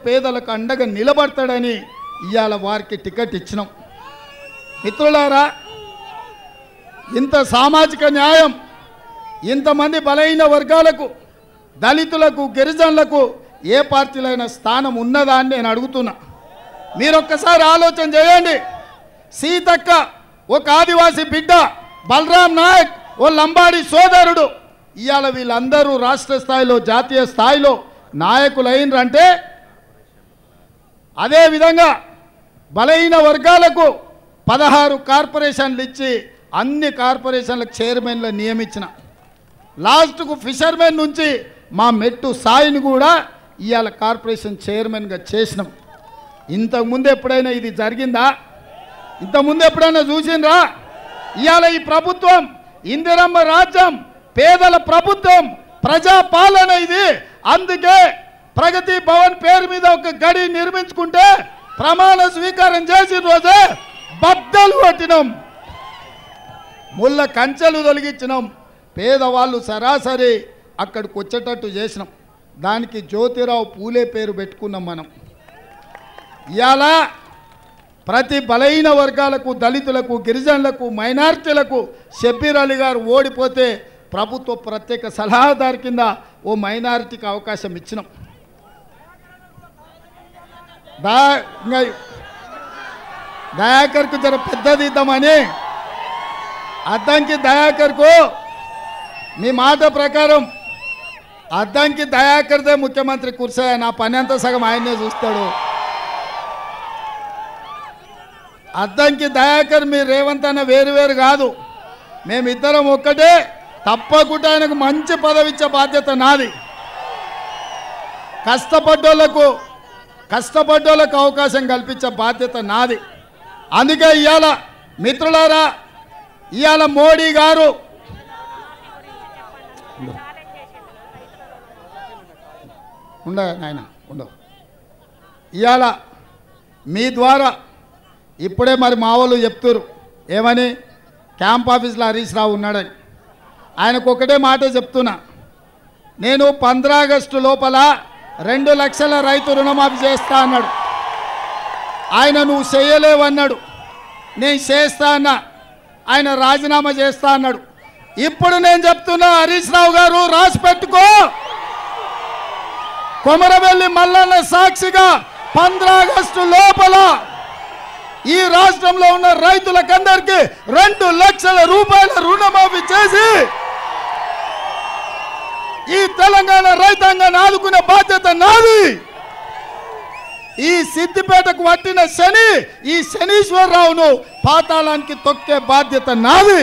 పేదలకు అండగా నిలబడతాడని ఇవాళ వారికి టికెట్ ఇచ్చినాం. మిత్రులారా, ఇంత సామాజిక న్యాయం, ఇంతమంది బలహీన వర్గాలకు, దళితులకు, గిరిజనులకు ఏ పార్టీలైన స్థానం ఉన్నదా అని నేను అడుగుతున్నా. మీరొక్కసారి ఆలోచన చేయండి. సీతక్క ఒక ఆదివాసీ బిడ్డ, బలరాం నాయక్ ఓ లంబాడి సోదరుడు, ఇవాళ వీళ్ళందరూ రాష్ట్ర స్థాయిలో, జాతీయ స్థాయిలో నాయకులైనరంటే, అదేవిధంగా బలహీన వర్గాలకు 16 కార్పొరేషన్లు ఇచ్చి అన్ని కార్పొరేషన్లకు చైర్మన్లు నియమించిన, లాస్ట్కు ఫిషర్మెన్ నుంచి మా మెట్టు సాయిని కూడా ఇవాళ కార్పొరేషన్ చైర్మన్గా చేసినాం. ఇంతకుముందు ఎప్పుడైనా ఇది జరిగిందా? ఇంతకుముందు ఎప్పుడైనా చూసిండ్రా? ఇవాళ ఈ ప్రభుత్వం ఇందిరమ్మ రాజ్యం, పేదల ప్రభుత్వం, ప్రజాపాలన ఇది. అందుకే ప్రగతి భవన్ పేరు మీద ఒక గడి నిర్మించుకుంటే ప్రమాణ స్వీకారం చేసిన రోజే బద్దలు కొట్టినాం, ముళ్ళ కంచెలు తొలగించినాం, పేదవాళ్ళు సరాసరి అక్కడికి వచ్చేటట్టు చేసినాం. దానికి జ్యోతిరావు పూలే పేరు పెట్టుకున్నాం మనం. ఇవాళ ప్రతి బలహీన వర్గాలకు, దళితులకు, గిరిజనులకు, మైనారిటీలకు షబ్బీర్ అలీ గారు ఓడిపోతే ప్రభుత్వ ప్రత్యేక సలహాదారు కింద ఓ మైనారిటీకి అవకాశం ఇచ్చినాం. దయాకర్కు జర పెద్దది ఇద్దామని, అద్దంకి దయాకర్కు మీ మాట ప్రకారం అద్దంకి దయాకర్దే ముఖ్యమంత్రి కుర్చీ, నా పని అంతా సగం ఆయనే చూస్తాడు. అద్దంకి దయాకర్ మీ రేవంత్ అన్న వేరు కాదు, మేమిద్దరం ఒక్కటే. తప్పకుండా ఆయనకు మంచి పదవి ఇచ్చే బాధ్యత నాది. కష్టపడ్డోళ్ళకు అవకాశం కల్పించే బాధ్యత నాది. అందుకే ఇవాళ మిత్రులారా, ఇవాళ మోడీ గారు ఇవాళ మీ ద్వారా ఇప్పుడే మరి మా వాళ్ళు చెప్తారు ఏమని, క్యాంప్ ఆఫీస్లో హరీష్ రావు ఉన్నాడని. ఆయనకు ఒకటే మాట చెప్తున్నా, నేను 15 ఆగస్టు లోపల 2 లక్షల రైతు రుణమాఫీ చేస్తా అన్నాడు. ఆయన నువ్వు చేయలేవన్నాడు, నేను చేస్తా అన్నా, ఆయన రాజీనామా చేస్తా అన్నాడు. ఇప్పుడు నేను చెప్తున్నా, హరీష్ రావు గారు రాసి పెట్టుకో, కొమరవెల్లి మల్లన్న సాక్షిగా 15 ఆగస్టు లోపల ఈ రాష్ట్రంలో ఉన్న రైతులకందరికీ 2 లక్షల రూపాయల రుణమాఫీ చేసి ఈ తెలంగాణ రైతాంగాన్ని ఆదుకునే బాధ్యత నాది. ఈ సిద్దిపేటకు పట్టిన శని, ఈ శనీశ్వరరావును పాతాళానికి తొక్కే బాధ్యత నాది.